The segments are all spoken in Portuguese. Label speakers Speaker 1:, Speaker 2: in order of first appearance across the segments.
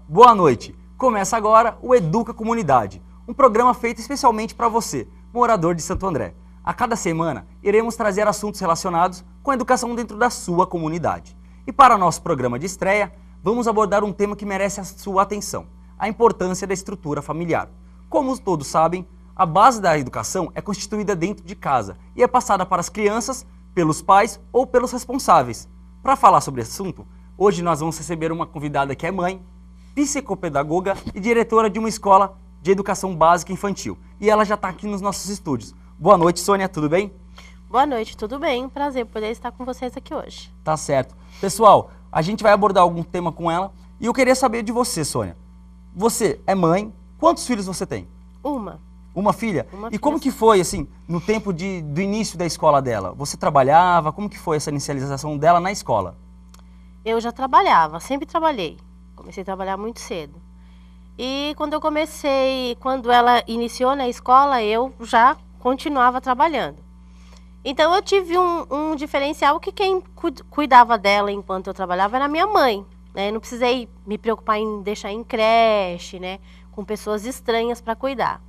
Speaker 1: Boa noite! Começa agora o Educa Comunidade, um programa feito especialmente para você, morador de Santo André. A cada semana, iremos trazer assuntos relacionados com a educação dentro da sua comunidade. E para nosso programa de estreia, vamos abordar um tema que merece a sua atenção, a importância da estrutura familiar. Como todos sabem, a base da educação é constituída dentro de casa e é passada para as crianças, pelos pais ou pelos responsáveis. Para falar sobre esse assunto, hoje nós vamos receber uma convidada que é mãe, psicopedagoga e diretora de uma escola de educação básica infantil. E ela já está aqui nos nossos estúdios. Boa noite, Sônia, tudo bem?
Speaker 2: Boa noite, tudo bem? Prazer poder estar com vocês aqui hoje.
Speaker 1: Tá certo. Pessoal, a gente vai abordar algum tema com ela e eu queria saber de você, Sônia. Você é mãe, quantos filhos você tem?
Speaker 2: Uma.
Speaker 1: Uma filha?
Speaker 2: Uma
Speaker 1: E
Speaker 2: filha.
Speaker 1: como que foi, assim, no tempo do início da escola dela? Você trabalhava? Como que foi essa inicialização dela na escola?
Speaker 2: Eu já trabalhava, sempre trabalhei. Comecei a trabalhar muito cedo. E quando ela iniciou na escola, eu já continuava trabalhando. Então eu tive um diferencial que quem cuidava dela enquanto eu trabalhava era a minha mãe, né? Eu não precisei me preocupar em deixar em creche, né? Com pessoas estranhas para cuidar.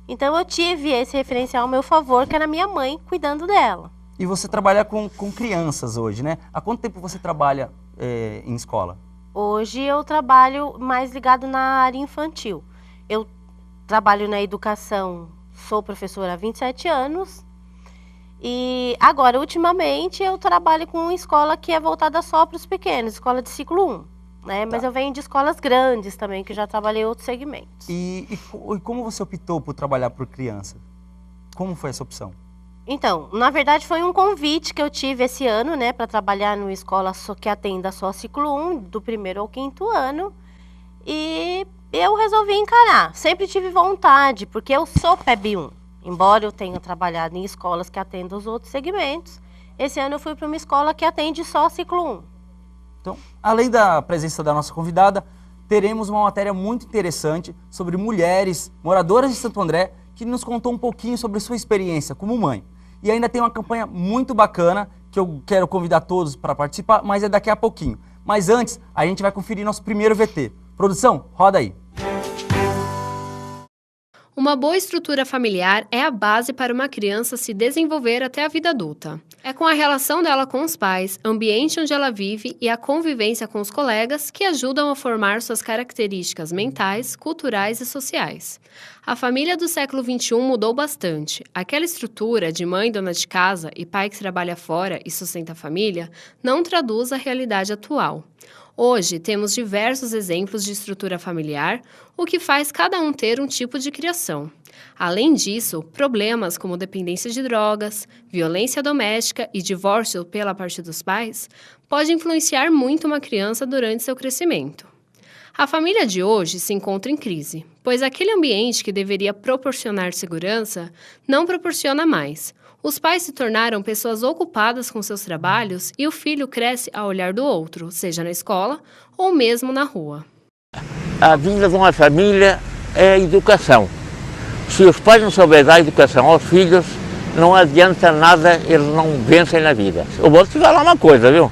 Speaker 2: Então eu tive esse referencial ao meu favor, que era a minha mãe cuidando dela.
Speaker 1: E você trabalha com crianças hoje, né? Há quanto tempo você trabalha em escola?
Speaker 2: Hoje eu trabalho mais ligado na área infantil. Eu trabalho na educação, sou professora há 27 anos. E agora, ultimamente, eu trabalho com uma escola que é voltada só para os pequenos, escola de ciclo 1. Né? Mas eu venho de escolas grandes também, que já trabalhei em outros segmentos.
Speaker 1: E como você optou por trabalhar por criança? Como foi essa opção?
Speaker 2: Então, na verdade foi um convite que eu tive esse ano, né, para trabalhar numa escola que atenda só ciclo 1, do 1º ao 5º ano, e eu resolvi encarar. Sempre tive vontade, porque eu sou PEB 1, embora eu tenha trabalhado em escolas que atendem os outros segmentos, esse ano eu fui para uma escola que atende só ciclo 1.
Speaker 1: Então, além da presença da nossa convidada, teremos uma matéria muito interessante sobre mulheres moradoras de Santo André, que nos contou um pouquinho sobre sua experiência como mãe. E ainda tem uma campanha muito bacana que eu quero convidar todos para participar, mas é daqui a pouquinho. Mas antes, a gente vai conferir nosso primeiro VT. Produção, roda aí.
Speaker 3: Uma boa estrutura familiar é a base para uma criança se desenvolver até a vida adulta. É com a relação dela com os pais, ambiente onde ela vive e a convivência com os colegas que ajudam a formar suas características mentais, culturais e sociais. A família do século XXI mudou bastante. Aquela estrutura de mãe dona de casa e pai que trabalha fora e sustenta a família não traduz a realidade atual. Hoje, temos diversos exemplos de estrutura familiar, o que faz cada um ter um tipo de criação. Além disso, problemas como dependência de drogas, violência doméstica e divórcio pela parte dos pais podem influenciar muito uma criança durante seu crescimento. A família de hoje se encontra em crise, pois aquele ambiente que deveria proporcionar segurança não proporciona mais. Os pais se tornaram pessoas ocupadas com seus trabalhos e o filho cresce ao olhar do outro, seja na escola ou mesmo na rua.
Speaker 4: A vida de uma família é a educação. Se os pais não souberem dar educação aos filhos, não adianta nada, eles não vencem na vida. Eu vou te falar uma coisa, viu?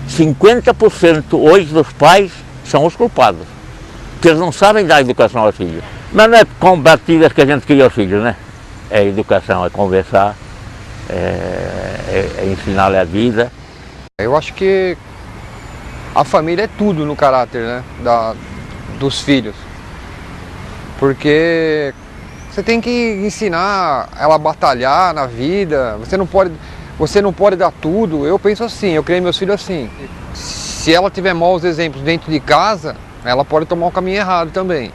Speaker 4: 50% hoje dos pais são os culpados, porque eles não sabem dar educação aos filhos. Mas não é com batidas que a gente cria os filhos, né? É educação, é conversar, é ensinar-lhe a vida.
Speaker 5: Eu acho que a família é tudo no caráter, né, dos filhos. Porque você tem que ensinar ela a batalhar na vida, você não pode dar tudo. Eu penso assim, eu criei meus filhos assim. Se ela tiver maus exemplos dentro de casa, ela pode tomar o caminho errado também.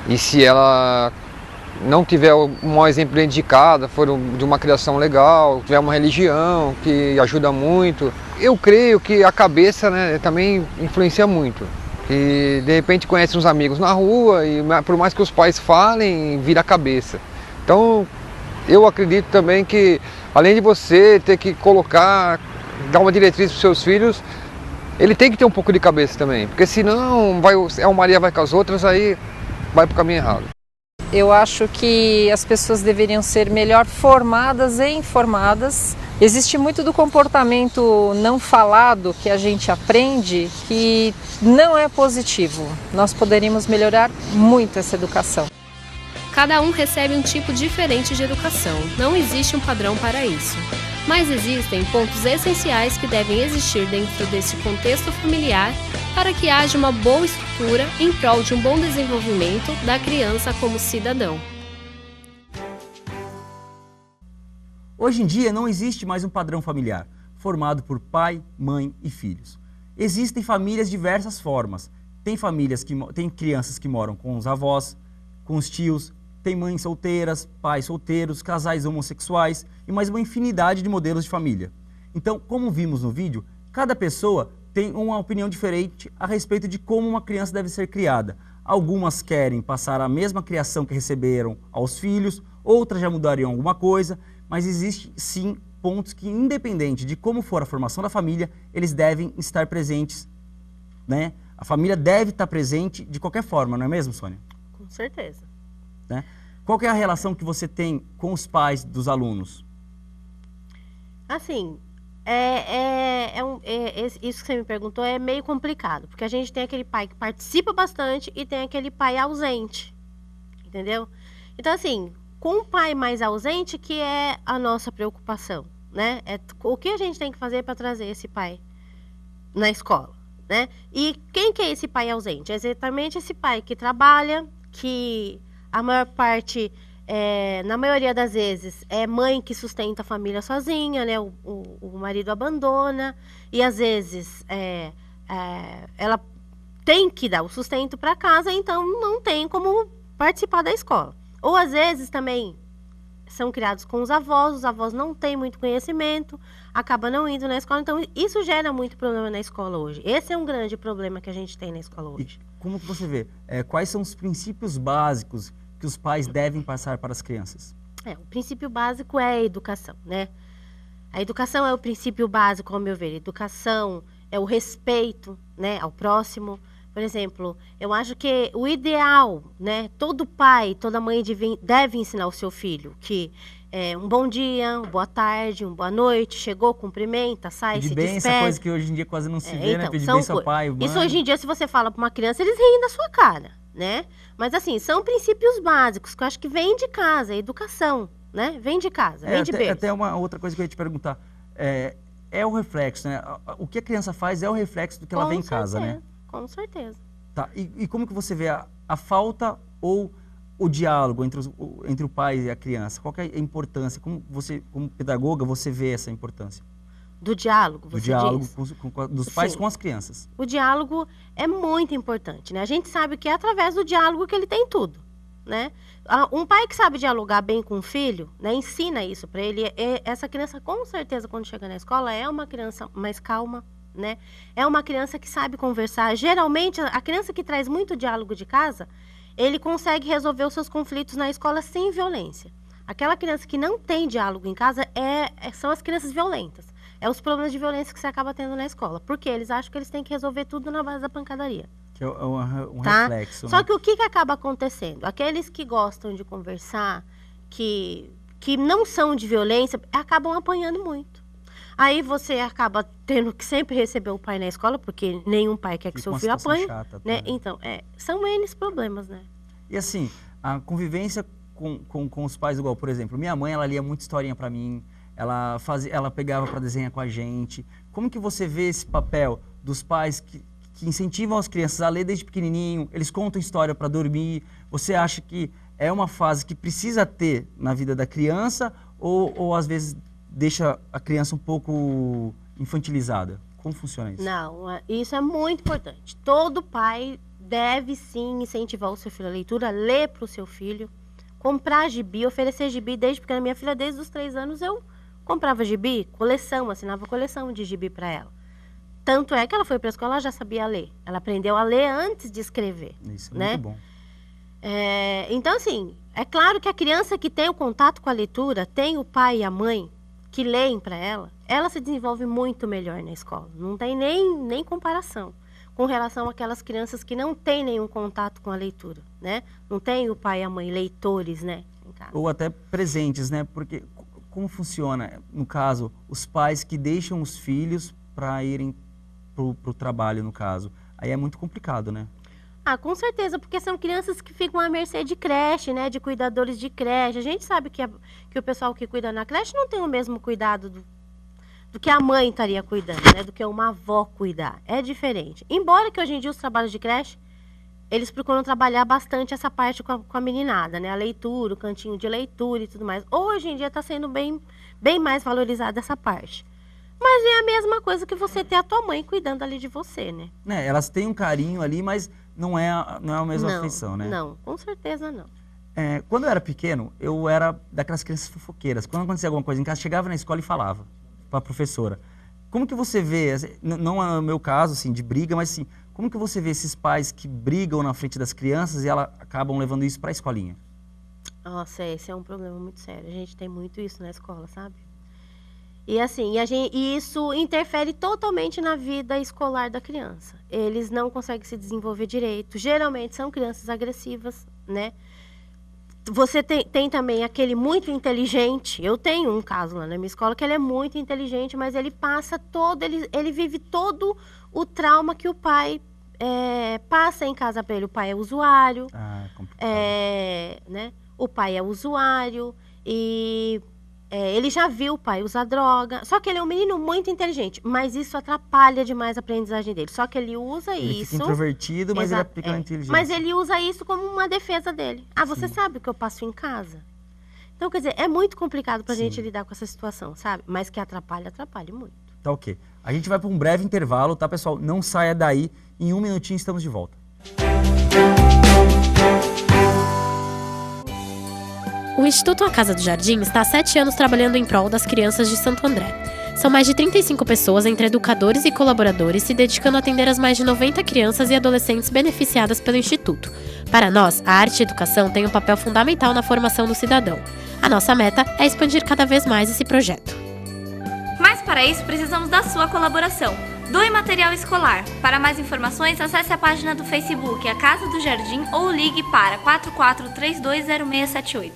Speaker 5: E se ela não tiver um mau exemplo dentro de casa, for de uma criação legal, tiver uma religião que ajuda muito, eu creio que a cabeça, né, também influencia muito. E de repente conhece uns amigos na rua e por mais que os pais falem, vira a cabeça. Então eu acredito também que além de você ter que dar uma diretriz para os seus filhos, ele tem que ter um pouco de cabeça também, porque senão a Maria vai com as outras, aí vai para o caminho errado.
Speaker 6: Eu acho que as pessoas deveriam ser melhor formadas e informadas. Existe muito do comportamento não falado que a gente aprende que não é positivo. Nós poderíamos melhorar muito essa educação.
Speaker 3: Cada um recebe um tipo diferente de educação, não existe um padrão para isso. Mas existem pontos essenciais que devem existir dentro desse contexto familiar para que haja uma boa estrutura em prol de um bom desenvolvimento da criança como cidadão.
Speaker 1: Hoje em dia não existe mais um padrão familiar, formado por pai, mãe e filhos. Existem famílias de diversas formas. Tem crianças que moram com os avós, com os tios, tem mães solteiras, pais solteiros, casais homossexuais e mais uma infinidade de modelos de família. Então, como vimos no vídeo, cada pessoa tem uma opinião diferente a respeito de como uma criança deve ser criada. Algumas querem passar a mesma criação que receberam aos filhos, outras já mudariam alguma coisa, mas existe sim pontos que, independente de como for a formação da família, eles devem estar presentes, né? A família deve estar presente de qualquer forma, não é mesmo, Sônia?
Speaker 2: Com certeza.
Speaker 1: Né? Qual que é a relação que você tem com os pais dos alunos?
Speaker 2: Assim, isso que você me perguntou é meio complicado, porque a gente tem aquele pai que participa bastante e tem aquele pai ausente, entendeu? Então, assim, com o pai mais ausente que é a nossa preocupação, né? O que a gente tem que fazer para trazer esse pai na escola, né? E quem que é esse pai ausente? É exatamente esse pai que trabalha, que a maior parte, na maioria das vezes, é mãe que sustenta a família sozinha, né? O marido abandona e às vezes ela tem que dar o sustento para casa, então não tem como participar da escola. Ou às vezes também são criados com os avós não têm muito conhecimento, acabam não indo na escola, então isso gera muito problema na escola hoje. Esse é um grande problema que a gente tem na escola hoje.
Speaker 1: E como que você vê? Quais são os princípios básicos que os pais devem passar para as crianças?
Speaker 2: O princípio básico é a educação, né? A educação é o princípio básico, ao meu ver. A educação é o respeito, né, ao próximo. Por exemplo, eu acho que o ideal, né, todo pai, toda mãe deve ensinar o seu filho que um bom dia, uma boa tarde, uma boa noite, chegou, cumprimenta, sai,
Speaker 1: Pedir
Speaker 2: se
Speaker 1: bem,
Speaker 2: despede.
Speaker 1: essa coisa que hoje em dia quase não se vê,
Speaker 2: então,
Speaker 1: né? Pedir bem seu pai, mãe.
Speaker 2: Isso hoje em dia, se você fala para uma criança, eles riem da sua cara, né? Mas assim, são princípios básicos que eu acho que vem de casa, a educação, né? Vem de casa, vem de berço.
Speaker 1: Até uma outra coisa que eu ia te perguntar. É o reflexo, né? O que a criança faz é o reflexo do que ela vê em casa, né?
Speaker 2: Com certeza.
Speaker 1: Tá. E como que você vê a falta ou o diálogo entre o pai e a criança? Qual que é a importância? Como você, como pedagoga, você vê essa importância?
Speaker 2: Do diálogo, você diz?
Speaker 1: Dos pais
Speaker 2: Sim.
Speaker 1: com as crianças.
Speaker 2: O diálogo é muito importante, né? A gente sabe que é através do diálogo que ele tem tudo, né? Um pai que sabe dialogar bem com o filho, né, ensina isso para ele. Essa criança, com certeza, quando chega na escola, é uma criança mais calma, né? É uma criança que sabe conversar. Geralmente, a criança que traz muito diálogo de casa, ele consegue resolver os seus conflitos na escola sem violência. Aquela criança que não tem diálogo em casa são as crianças violentas. É os problemas de violência que você acaba tendo na escola. Porque eles acham que eles têm que resolver tudo na base da pancadaria.
Speaker 1: Que é um
Speaker 2: tá?
Speaker 1: reflexo.
Speaker 2: Só que o que acaba acontecendo? Aqueles que gostam de conversar, que não são de violência, acabam apanhando muito. Aí você acaba tendo que sempre receber o pai na escola, porque nenhum pai quer que seu filho apanhe.
Speaker 1: Chata,
Speaker 2: né?
Speaker 1: né?
Speaker 2: Então, são N problemas, né?
Speaker 1: E assim, a convivência com os pais, igual, por exemplo, minha mãe, ela lia muita historinha pra mim, ela pegava pra desenhar com a gente. Como que você vê esse papel dos pais que incentivam as crianças a ler desde pequenininho, eles contam história para dormir? Você acha que é uma fase que precisa ter na vida da criança ou às vezes deixa a criança um pouco infantilizada? Como funciona isso?
Speaker 2: Não, isso é muito importante. Todo pai deve sim incentivar o seu filho à leitura, ler para o seu filho, comprar gibi, oferecer gibi desde pequena. Minha filha, desde os 3 anos, eu comprava gibi, assinava coleção de gibi para ela. Tanto é que ela foi para a escola, ela já sabia ler. Ela aprendeu a ler antes de escrever.
Speaker 1: Isso é
Speaker 2: né?
Speaker 1: muito bom.
Speaker 2: Então, assim, é claro que a criança que tem o contato com a leitura, tem o pai e a mãe que leem para ela se desenvolve muito melhor na escola. Não tem nem comparação. com relação àquelas crianças que não têm nenhum contato com a leitura, né? Não tem o pai e a mãe leitores, né, em casa.
Speaker 1: Ou até presentes, né? Porque como funciona, no caso, os pais que deixam os filhos para irem pro trabalho, no caso? Aí é muito complicado, né?
Speaker 2: Ah, com certeza, porque são crianças que ficam à mercê de creche, né? De cuidadores de creche. A gente sabe que o pessoal que cuida na creche não tem o mesmo cuidado do que a mãe estaria cuidando, né? Do que uma avó cuidar. É diferente. Embora que hoje em dia os trabalhos de creche, eles procuram trabalhar bastante essa parte com a meninada, né? A leitura, o cantinho de leitura e tudo mais. Hoje em dia está sendo bem mais valorizada essa parte. Mas é a mesma coisa que você ter a tua mãe cuidando ali de você, né?
Speaker 1: Elas têm um carinho ali, mas não é a mesma afeição, né?
Speaker 2: Não, com certeza não.
Speaker 1: Quando eu era pequeno, eu era daquelas crianças fofoqueiras. Quando acontecia alguma coisa em casa, chegava na escola e falava para a professora. Como que você vê, não é o meu caso, assim, de briga, mas assim, como que você vê esses pais que brigam na frente das crianças e elas acabam levando isso para a escolinha?
Speaker 2: Nossa, esse é um problema muito sério. A gente tem muito isso na escola, sabe? E assim, e isso interfere totalmente na vida escolar da criança. Eles não conseguem se desenvolver direito. Geralmente são crianças agressivas, né? Você tem também aquele muito inteligente. Eu tenho um caso lá na minha escola que ele é muito inteligente, mas ele passa ele vive todo o trauma que o pai passa em casa para ele. O pai é usuário,
Speaker 1: Complicado.
Speaker 2: né? O pai é usuário e ele já viu o pai usar droga. Só que ele é um menino muito inteligente, mas isso atrapalha demais a aprendizagem dele. Só que ele usa
Speaker 1: ele
Speaker 2: isso...
Speaker 1: Fica introvertido, mas ele
Speaker 2: Exato,
Speaker 1: aplica na inteligência.
Speaker 2: Mas ele usa isso como uma defesa dele. Ah, você sabe o que eu passo em casa? Então, quer dizer, é muito complicado pra gente lidar com essa situação, sabe? Mas que atrapalha muito.
Speaker 1: Tá ok. A gente vai para um breve intervalo, tá, pessoal? Não saia daí. Em 1 minutinho estamos de volta.
Speaker 3: O Instituto A Casa do Jardim está há 7 anos trabalhando em prol das crianças de Santo André. São mais de 35 pessoas, entre educadores e colaboradores, se dedicando a atender as mais de 90 crianças e adolescentes beneficiadas pelo Instituto. Para nós, a arte e a educação têm um papel fundamental na formação do cidadão. A nossa meta é expandir cada vez mais esse projeto.
Speaker 7: Mas para isso precisamos da sua colaboração. Doe material escolar. Para mais informações, acesse a página do Facebook A Casa do Jardim ou ligue para 44320678.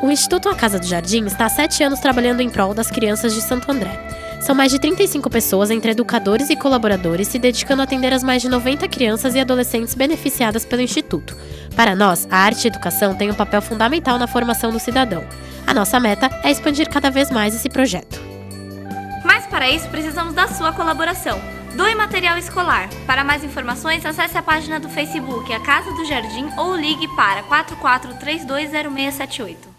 Speaker 3: O Instituto A Casa do Jardim está há 7 anos trabalhando em prol das crianças de Santo André. São mais de 35 pessoas, entre educadores e colaboradores, se dedicando a atender as mais de 90 crianças e adolescentes beneficiadas pelo Instituto. Para nós, a arte e a educação têm um papel fundamental na formação do cidadão. A nossa meta é expandir cada vez mais esse projeto.
Speaker 7: Mas para isso precisamos da sua colaboração. Doe material escolar. Para mais informações, acesse a página do Facebook A Casa do Jardim ou ligue para 44320678.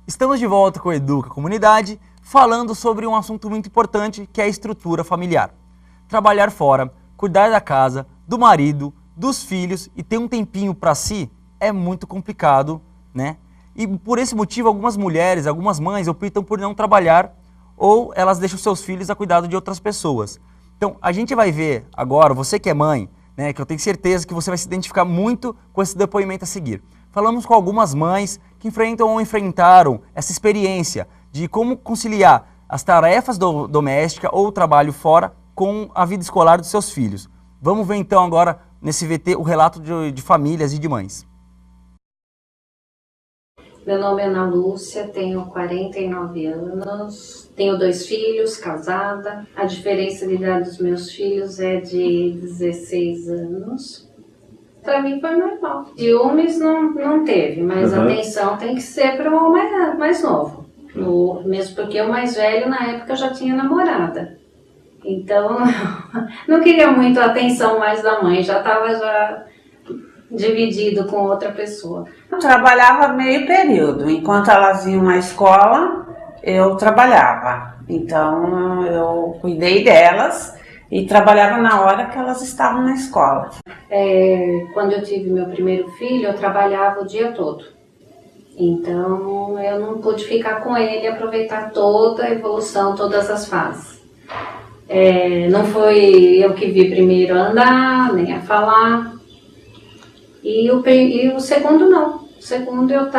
Speaker 1: Estamos de volta com o Educa Comunidade, falando sobre um assunto muito importante, que é a estrutura familiar. Trabalhar fora, cuidar da casa, do marido, dos filhos e ter um tempinho para si é muito complicado, né? E por esse motivo, algumas mulheres, algumas mães optam por não trabalhar ou elas deixam seus filhos a cuidado de outras pessoas. Então, a gente vai ver agora, você que é mãe, né, que eu tenho certeza que você vai se identificar muito com esse depoimento a seguir. Falamos com algumas mães que enfrentam ou enfrentaram essa experiência de como conciliar as tarefas domésticas ou o trabalho fora com a vida escolar dos seus filhos. Vamos ver então agora nesse VT o relato de famílias e de mães.
Speaker 8: Meu nome é Ana Lúcia, tenho 49 anos, tenho 2 filhos, casada. A diferença de idade dos meus filhos é de 16 anos. Para mim foi normal. Ciúmes não teve, mas a atenção tem que ser para o mais novo. Mesmo porque o mais velho, na época, já tinha namorada. Então, não queria muito a atenção mais da mãe, já estava dividido com outra pessoa.
Speaker 9: Eu trabalhava meio período. Enquanto elas iam à escola, eu trabalhava. Então, eu cuidei delas e trabalhava na hora que elas estavam na escola.
Speaker 8: Quando eu tive meu primeiro filho, eu trabalhava o dia todo. Então, eu não pude ficar com ele e aproveitar toda a evolução, todas as fases. Não foi eu que vi primeiro a andar, nem a falar. E o segundo não. O segundo eu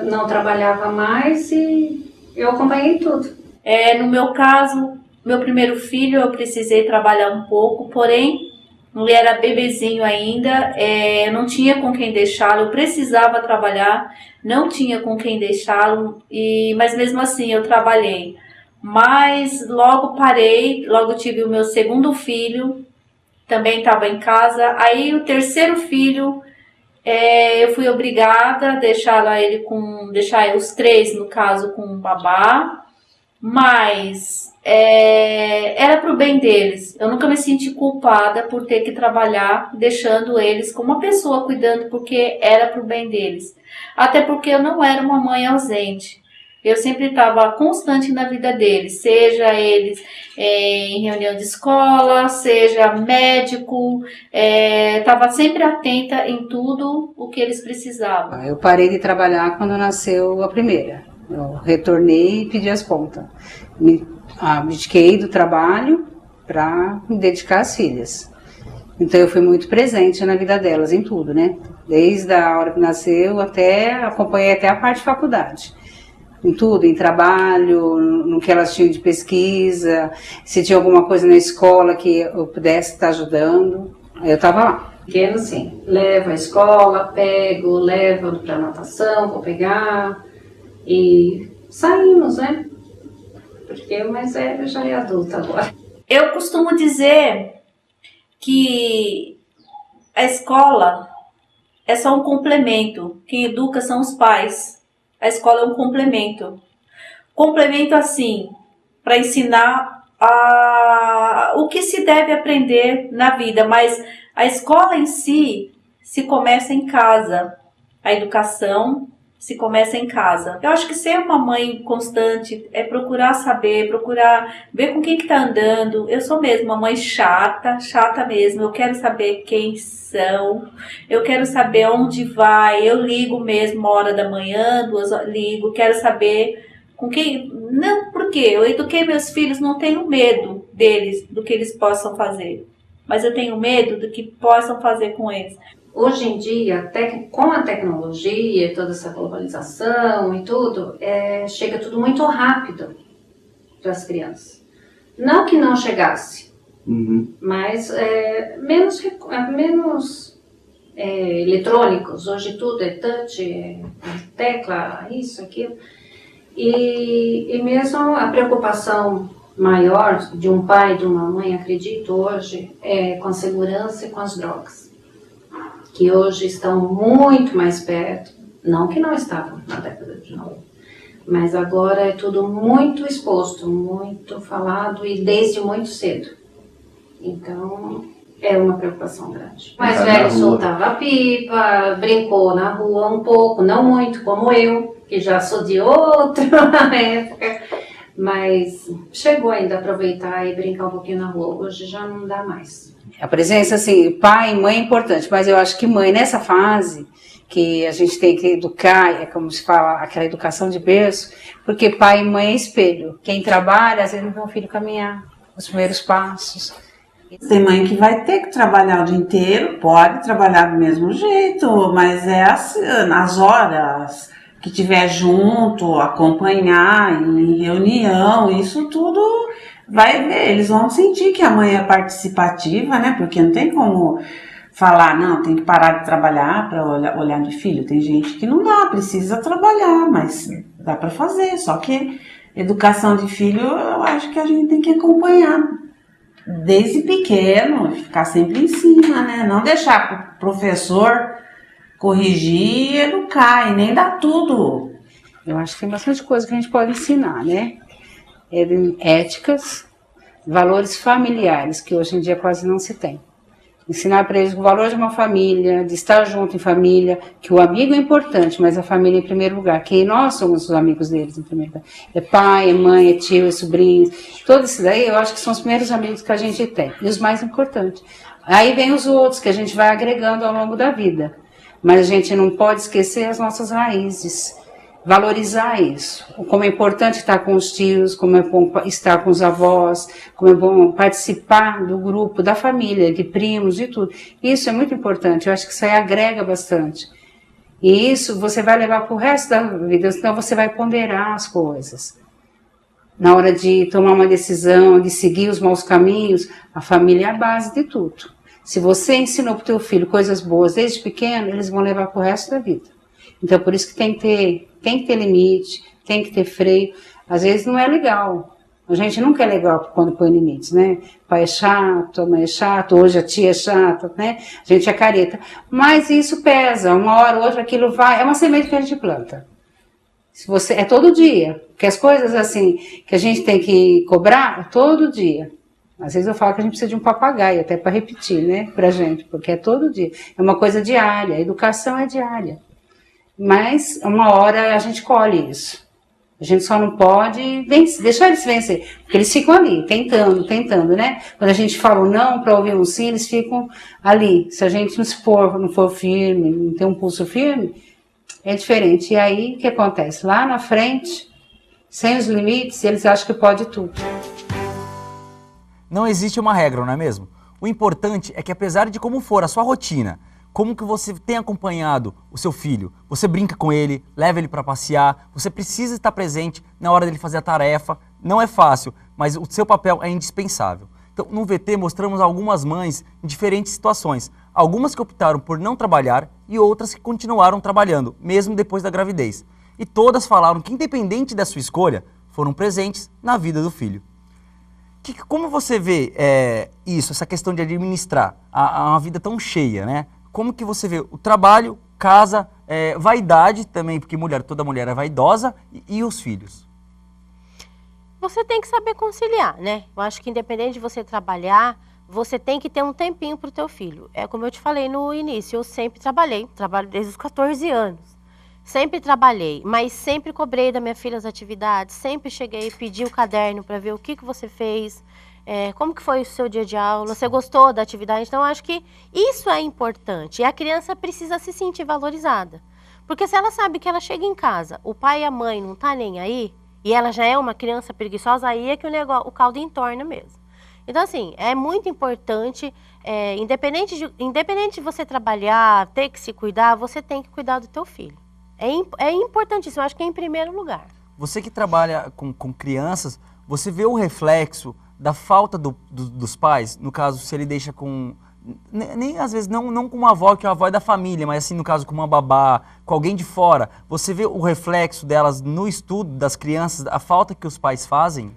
Speaker 8: não trabalhava mais e eu acompanhei tudo.
Speaker 10: No meu caso, Meu primeiro filho eu precisei trabalhar um pouco, porém ele era bebezinho ainda, eu não tinha com quem deixá-lo, eu precisava trabalhar, não tinha com quem deixá-lo, mas mesmo assim eu trabalhei. Mas logo parei, logo tive o meu segundo filho, também estava em casa. Aí o terceiro filho, eu fui obrigada a deixar os três, no caso, com um babá, mas era pro bem deles. Eu nunca me senti culpada por ter que trabalhar, deixando eles com uma pessoa cuidando, porque era pro bem deles. Até porque eu não era uma mãe ausente. Eu sempre estava constante na vida deles, seja eles em reunião de escola, seja médico, estava sempre atenta em tudo o que eles precisavam.
Speaker 11: Eu parei de trabalhar quando nasceu a primeira. Eu retornei e pedi as contas. Me abdiquei do trabalho para me dedicar às filhas. Então eu fui muito presente na vida delas, em tudo, né? Desde a hora que nasceu acompanhei até a parte de faculdade. Em tudo, em trabalho, no que elas tinham de pesquisa, se tinha alguma coisa na escola que eu pudesse estar ajudando, eu estava lá.
Speaker 8: Pequeno, sim. Levo à escola, pego, levo para natação, vou pegar e saímos, né? Porque o mais velho já é adulto agora.
Speaker 10: Eu costumo dizer que a escola é só um complemento. Quem educa são os pais. A escola é um complemento. Complemento, assim, para ensinar o que se deve aprender na vida. Mas a escola em si se começa em casa. A educação se começa em casa. Eu acho que ser uma mãe constante é procurar saber, procurar ver com quem que tá andando. Eu sou mesmo uma mãe chata mesmo. Eu quero saber quem são, eu quero saber onde vai. Eu ligo mesmo uma hora da manhã, 2 horas, ligo, quero saber com quem. Não, porque eu eduquei meus filhos, não tenho medo deles, do que eles possam fazer. Mas eu tenho medo do que possam fazer com eles.
Speaker 8: Hoje em dia, até com a tecnologia e toda essa globalização e tudo, chega tudo muito rápido para as crianças. Não que não chegasse, mas menos eletrônicos. Hoje tudo é touch, tecla, isso, aquilo. E mesmo a preocupação maior de um pai e de uma mãe, acredito hoje, é com a segurança e com as drogas, que hoje estão muito mais perto, não que não estavam na década de 90, mas agora é tudo muito exposto, muito falado e desde muito cedo. Então, é uma preocupação grande. O mais velho soltava a pipa, brincou na rua um pouco, não muito como eu, que já sou de outra época, mas chegou ainda a aproveitar e brincar um pouquinho na rua. Hoje já não dá mais.
Speaker 11: A presença, assim, pai e mãe é importante, mas eu acho que mãe, nessa fase, que a gente tem que educar, é como se fala, aquela educação de berço, porque pai e mãe é espelho. Quem trabalha, às vezes não vê o filho caminhar, os primeiros passos.
Speaker 9: Tem mãe que vai ter que trabalhar o dia inteiro, pode trabalhar do mesmo jeito, mas assim, nas horas que tiver junto, acompanhar em reunião, isso tudo vai ver, eles vão sentir que a mãe é participativa, né? Porque não tem como falar, não, tem que parar de trabalhar para olhar no filho. Tem gente que não dá, precisa trabalhar, mas dá para fazer. Só que educação de filho, eu acho que a gente tem que acompanhar desde pequeno, ficar sempre em cima, né? Não deixar para o professor corrigir e educar, e nem dar tudo.
Speaker 11: Eu acho que tem bastante coisa que a gente pode ensinar, né? Éticas, valores familiares, que hoje em dia quase não se tem. Ensinar para eles o valor de uma família, de estar junto em família, que o amigo é importante, mas a família em primeiro lugar. Que nós somos os amigos deles em primeiro lugar. É pai, é mãe, é tio, é sobrinho. Todos esses daí eu acho que são os primeiros amigos que a gente tem. E os mais importantes. Aí vem os outros que a gente vai agregando ao longo da vida. Mas a gente não pode esquecer as nossas raízes. Valorizar isso, como é importante estar com os tios, como é bom estar com os avós, como é bom participar do grupo, da família, de primos, de tudo. Isso é muito importante, eu acho que isso aí agrega bastante. E isso você vai levar para o resto da vida, senão você vai ponderar as coisas. na hora de tomar uma decisão, de seguir os maus caminhos, a família é a base de tudo. Se você ensinou para o teu filho coisas boas desde pequeno, eles vão levar para o resto da vida. Então, por isso que tem que ter limite, tem que ter freio. Às vezes não é legal. A gente nunca é legal quando põe limites, né? Pai é chato, a mãe é chato, hoje a tia é chata, né? A gente é careta. Mas isso pesa, uma hora ou outra aquilo vai... É uma semente que a gente planta. Se você, é todo dia. Porque as coisas assim, que a gente tem que cobrar, é todo dia. Às vezes eu falo que a gente precisa de um papagaio, até para repetir, né? Pra gente, porque é todo dia. É uma coisa diária, a educação é diária. Mas uma hora a gente colhe isso. A gente só não pode deixar eles vencer, porque eles ficam ali, tentando, né? Quando a gente fala um não para ouvir um sim, eles ficam ali. Se a gente não for firme, não ter um pulso firme, é diferente. E aí, o que acontece? Lá na frente, sem os limites, eles acham que pode tudo.
Speaker 1: Não existe uma regra, não é mesmo? O importante é que, apesar de como for a sua rotina, como que você tem acompanhado o seu filho, você brinca com ele, leva ele para passear, você precisa estar presente na hora dele fazer a tarefa. Não é fácil, mas o seu papel é indispensável. Então, no VT mostramos algumas mães em diferentes situações. Algumas que optaram por não trabalhar e outras que continuaram trabalhando, mesmo depois da gravidez. E todas falaram que, independente da sua escolha, foram presentes na vida do filho. Como você vê essa questão de administrar uma vida tão cheia, né? Como que você vê o trabalho, casa, vaidade também, porque toda mulher é vaidosa, e os filhos?
Speaker 2: Você tem que saber conciliar, né? Eu acho que independente de você trabalhar, você tem que ter um tempinho para o teu filho. É como eu te falei no início, eu sempre trabalho desde os 14 anos. Sempre trabalhei, mas sempre cobrei da minha filha as atividades, sempre cheguei, pedi o caderno para ver o que você fez, como que foi o seu dia de aula, você gostou da atividade? Então, eu acho que isso é importante. E a criança precisa se sentir valorizada. Porque se ela sabe que ela chega em casa, o pai e a mãe não tá nem aí, e ela já é uma criança preguiçosa, aí é que o caldo entorna mesmo. Então, assim, é muito importante, independente de você trabalhar, ter que se cuidar, você tem que cuidar do teu filho. É importantíssimo, eu acho que é em primeiro lugar.
Speaker 1: Você que trabalha com crianças, você vê o reflexo da falta dos pais, no caso, se ele deixa com... Nem às vezes, não com uma avó, que a avó é da família, mas assim, no caso, com uma babá, com alguém de fora. Você vê o reflexo delas no estudo das crianças, a falta que os pais fazem?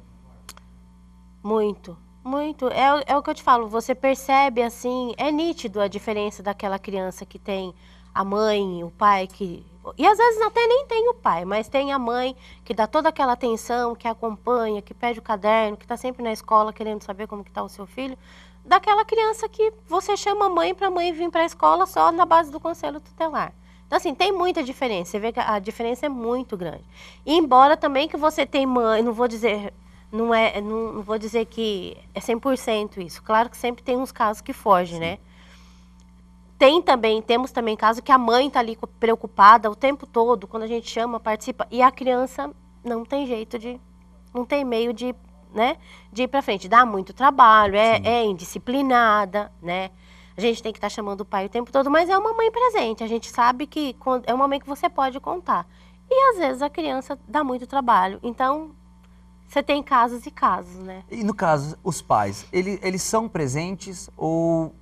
Speaker 2: Muito, muito. É o que eu te falo, você percebe, assim, é nítido a diferença daquela criança que tem a mãe, o pai que... E às vezes até nem tem o pai, mas tem a mãe que dá toda aquela atenção, que acompanha, que pede o caderno, que está sempre na escola querendo saber como que está o seu filho, daquela criança que você chama a mãe para a mãe vir para a escola só na base do conselho tutelar. Então, assim, tem muita diferença, você vê que a diferença é muito grande. E embora também que você tem mãe, não vou dizer que é 100% isso, claro que sempre tem uns casos que fogem, né? Temos também casos que a mãe está ali preocupada o tempo todo, quando a gente chama, participa, e a criança não tem jeito não tem meio de ir para frente. Dá muito trabalho, é indisciplinada, né? A gente tem que estar chamando o pai o tempo todo, mas é uma mãe presente, a gente sabe que é uma mãe que você pode contar. E às vezes a criança dá muito trabalho, então você tem casos e casos, né?
Speaker 1: E no caso, os pais, eles são presentes ou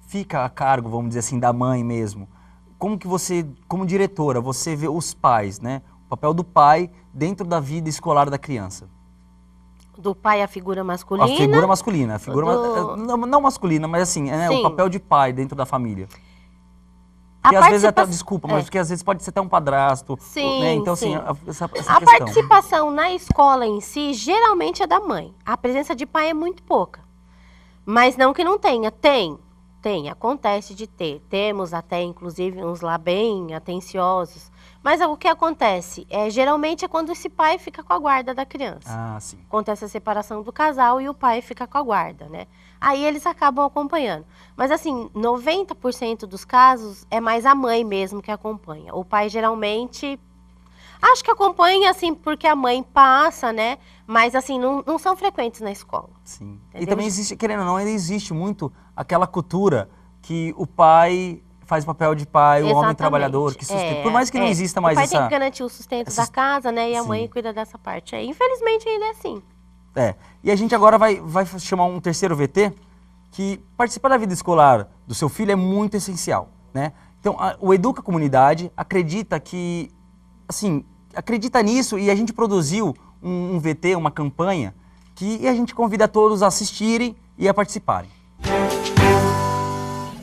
Speaker 1: fica a cargo, vamos dizer assim, da mãe mesmo? Como que você, como diretora, você vê os pais, né? O papel do pai dentro da vida escolar da criança?
Speaker 2: Do pai, a figura masculina?
Speaker 1: A figura masculina. Não masculina, mas assim, o papel de pai dentro da família. Porque às vezes mas porque às vezes pode ser até um padrasto.
Speaker 2: Sim,
Speaker 1: né? Então,
Speaker 2: sim.
Speaker 1: assim, essa
Speaker 2: a
Speaker 1: questão.
Speaker 2: participação na escola em si, geralmente é da mãe. A presença de pai é muito pouca. Mas não que não tenha. Tem, acontece de ter. Temos até, inclusive, uns lá bem atenciosos. Mas o que acontece? Geralmente é quando esse pai fica com a guarda da criança.
Speaker 1: Ah, sim.
Speaker 2: Acontece a separação do casal e o pai fica com a guarda, né? Aí eles acabam acompanhando. Mas assim, 90% dos casos é mais a mãe mesmo que acompanha. O pai geralmente... Acho que acompanha, assim, porque a mãe passa, né? Mas, assim, não são frequentes na escola.
Speaker 1: Sim. Entendeu? E também existe, querendo ou não, existe muito aquela cultura que o pai faz o papel de pai, o homem
Speaker 2: Exatamente.
Speaker 1: trabalhador que sustenta. Por mais que não exista mais
Speaker 2: o pai
Speaker 1: essa...
Speaker 2: tem que garantir o sustento da casa, né? E a mãe cuida dessa parte. Infelizmente ainda é assim.
Speaker 1: E a gente agora vai chamar um terceiro VT, que participar da vida escolar do seu filho é muito essencial, né? Então, o Educa Comunidade acredita que, assim, acredita nisso, e a gente produziu um VT, uma campanha, que a gente convida todos a assistirem e a participarem.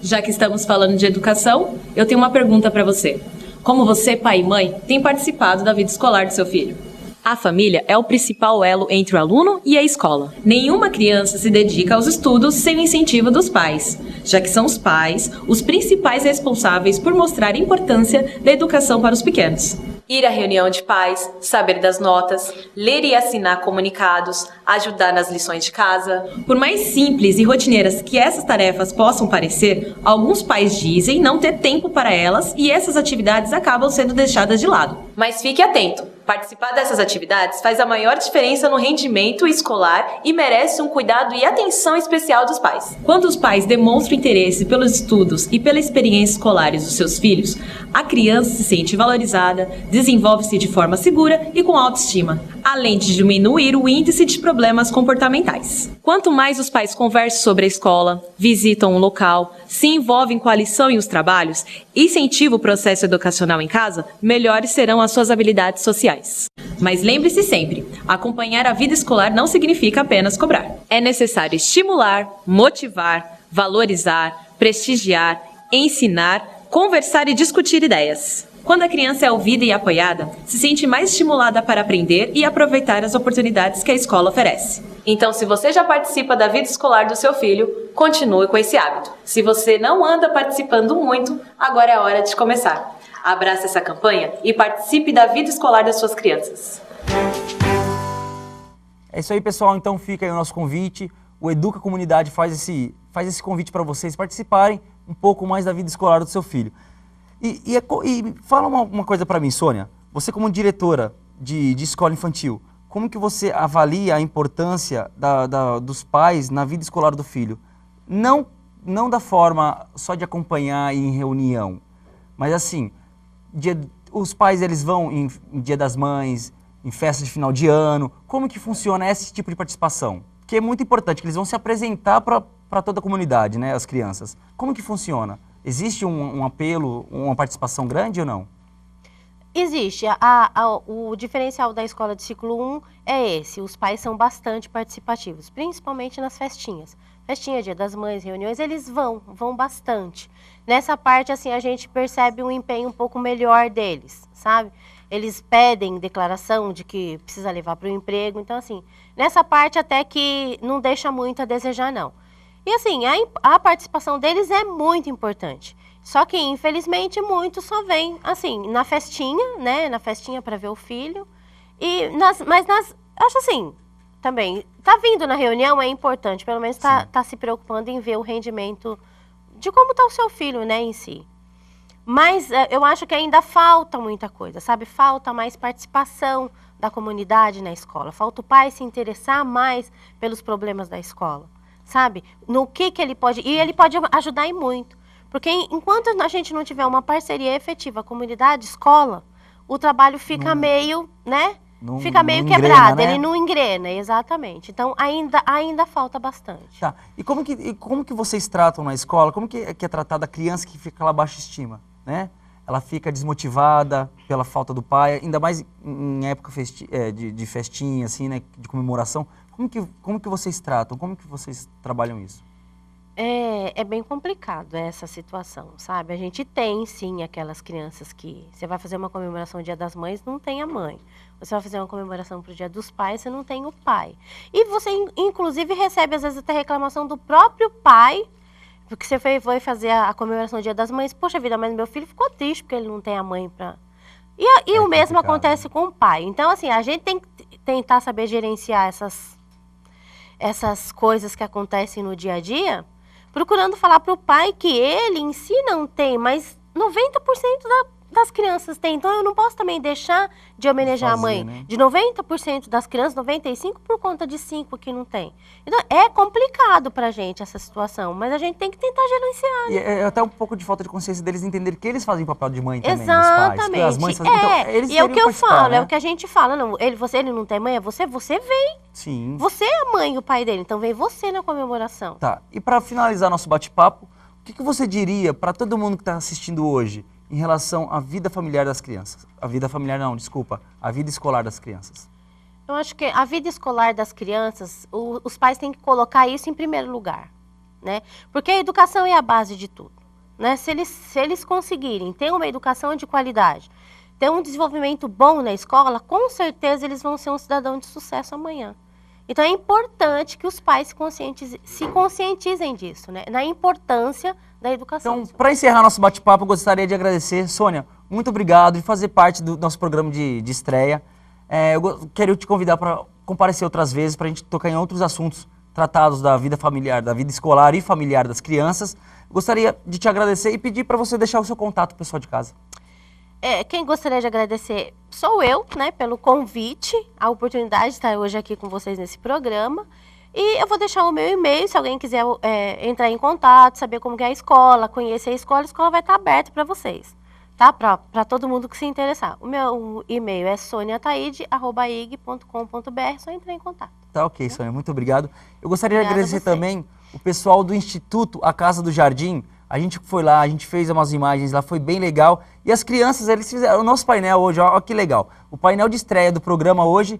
Speaker 12: Já que estamos falando de educação, eu tenho uma pergunta para você. Como você, pai e mãe, tem participado da vida escolar do seu filho? A família é o principal elo entre o aluno e a escola. Nenhuma criança se dedica aos estudos sem o incentivo dos pais, já que são os pais os principais responsáveis por mostrar a importância da educação para os pequenos. Ir à reunião de pais, saber das notas, ler e assinar comunicados, ajudar nas lições de casa. Por mais simples e rotineiras que essas tarefas possam parecer, alguns pais dizem não ter tempo para elas e essas atividades acabam sendo deixadas de lado. Mas fique atento! Participar dessas atividades faz a maior diferença no rendimento escolar e merece um cuidado e atenção especial dos pais. Quando os pais demonstram interesse pelos estudos e pela experiência escolares dos seus filhos, a criança se sente valorizada, desenvolve-se de forma segura e com autoestima, além de diminuir o índice de problemas comportamentais. Quanto mais os pais conversam sobre a escola, visitam o local, se envolvem com a lição e os trabalhos, incentivam o processo educacional em casa, melhores serão as suas habilidades sociais. Mas lembre-se sempre, acompanhar a vida escolar não significa apenas cobrar. É necessário estimular, motivar, valorizar, prestigiar, ensinar, conversar e discutir ideias. Quando a criança é ouvida e apoiada, se sente mais estimulada para aprender e aproveitar as oportunidades que a escola oferece. Então, se você já participa da vida escolar do seu filho, continue com esse hábito. Se você não anda participando muito, agora é a hora de começar. Abrace essa campanha e participe da vida escolar das suas crianças.
Speaker 1: É isso aí, pessoal. Então fica aí o nosso convite. O Educa Comunidade faz esse convite para vocês participarem um pouco mais da vida escolar do seu filho. E fala uma coisa para mim, Sônia. Você como diretora de escola infantil, como que você avalia a importância dos pais na vida escolar do filho? Não da forma só de acompanhar em reunião, mas assim, os pais eles vão em Dia das Mães, em festa de final de ano. Como que funciona esse tipo de participação? Que é muito importante, que eles vão se apresentar para toda a comunidade, né, as crianças. Como que funciona? Existe um apelo, uma participação grande ou não?
Speaker 2: Existe. O diferencial da escola de ciclo 1 é esse. Os pais são bastante participativos, principalmente nas festinhas. Festinha, Dia das Mães, reuniões, eles vão bastante. Nessa parte, assim, a gente percebe um empenho um pouco melhor deles, sabe? Eles pedem declaração de que precisa levar para o emprego. Então, assim, nessa parte até que não deixa muito a desejar, não. E, assim, a participação deles é muito importante. Só que, infelizmente, muitos só vêm, assim, na festinha, né? Na festinha para ver o filho. Acho assim, também, tá vindo na reunião é importante. Pelo menos tá se preocupando em ver o rendimento de como tá o seu filho, né, em si. Mas eu acho que ainda falta muita coisa, sabe? Falta mais participação da comunidade na escola. Falta o pai se interessar mais pelos problemas da escola, sabe? No que ele pode... E ele pode ajudar em muito. Porque enquanto a gente não tiver uma parceria efetiva, comunidade-escola, o trabalho fica meio, né? Fica meio quebrado, né? Ele não engrena, exatamente. Então, ainda falta bastante.
Speaker 1: Tá. E como que vocês tratam na escola? Como que é tratada a criança que fica lá baixa estima, né? Ela fica desmotivada pela falta do pai, ainda mais em época de festinha, assim, né? De comemoração. Como que vocês tratam? Como que vocês trabalham isso?
Speaker 2: É bem complicado essa situação, sabe? A gente tem, sim, aquelas crianças que... Você vai fazer uma comemoração do Dia das Mães, não tem a mãe. Você vai fazer uma comemoração para o Dia dos Pais, você não tem o pai. E você, inclusive, recebe, às vezes, até reclamação do próprio pai, porque você foi fazer a comemoração do Dia das Mães. Poxa vida, mas meu filho ficou triste porque ele não tem a mãe para... E o mesmo acontece com o pai. Então, assim, a gente tem que tentar saber gerenciar essas coisas que acontecem no dia a dia, procurando falar para o pai que ele em si não tem, mas 90% das crianças têm. Então eu não posso também deixar de homenagear a mãe, né? De 90% das crianças, 95% por conta de 5% que não tem. Então é complicado pra gente essa situação, mas a gente tem que tentar gerenciar.
Speaker 1: E é até um pouco de falta de consciência deles entenderem que eles fazem papel de mãe também,
Speaker 2: exatamente.
Speaker 1: os pais. As mães fazem... Então, eles
Speaker 2: e é o que eu falo,
Speaker 1: né?
Speaker 2: é o que a gente fala. Não, ele não tem mãe, é você vem.
Speaker 1: Sim.
Speaker 2: Você é a mãe e o pai dele, então vem você na comemoração.
Speaker 1: Tá, e pra finalizar nosso bate-papo, o que você diria pra todo mundo que tá assistindo hoje em relação à vida familiar das crianças? A vida familiar não, desculpa, a vida escolar das crianças.
Speaker 2: Eu acho que a vida escolar das crianças, os pais têm que colocar isso em primeiro lugar, né? Porque a educação é a base de tudo, né? Se eles conseguirem ter uma educação de qualidade, ter um desenvolvimento bom na escola, com certeza eles vão ser um cidadão de sucesso amanhã. Então é importante que os pais se conscientizem disso, né? Na importância da educação.
Speaker 1: Então, para encerrar nosso bate-papo, eu gostaria de agradecer, Sônia, muito obrigado de fazer parte do nosso programa de estreia. Eu quero te convidar para comparecer outras vezes, para a gente tocar em outros assuntos tratados da vida familiar, da vida escolar e familiar das crianças. Gostaria de te agradecer e pedir para você deixar o seu contato pro pessoal de casa.
Speaker 2: Quem gostaria de agradecer sou eu, né, pelo convite, a oportunidade de estar hoje aqui com vocês nesse programa. E eu vou deixar o meu e-mail, se alguém quiser entrar em contato, saber como que é a escola, conhecer a escola vai estar aberta para vocês, tá? Para todo mundo que se interessar. O meu e-mail é soniataide@ig.com.br, só entrar em contato.
Speaker 1: Tá ok, Sônia, muito obrigado. Eu gostaria de agradecer também o pessoal do Instituto A Casa do Jardim. A gente foi lá, a gente fez umas imagens lá, foi bem legal. E as crianças, eles fizeram o nosso painel hoje, ó que legal. O painel de estreia do programa hoje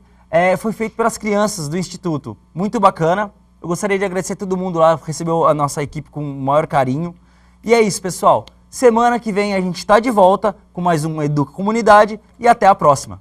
Speaker 1: foi feito pelas crianças do Instituto. Muito bacana. Eu gostaria de agradecer a todo mundo lá, recebeu a nossa equipe com o maior carinho. E é isso, pessoal. Semana que vem a gente está de volta com mais um Educa Comunidade e até a próxima.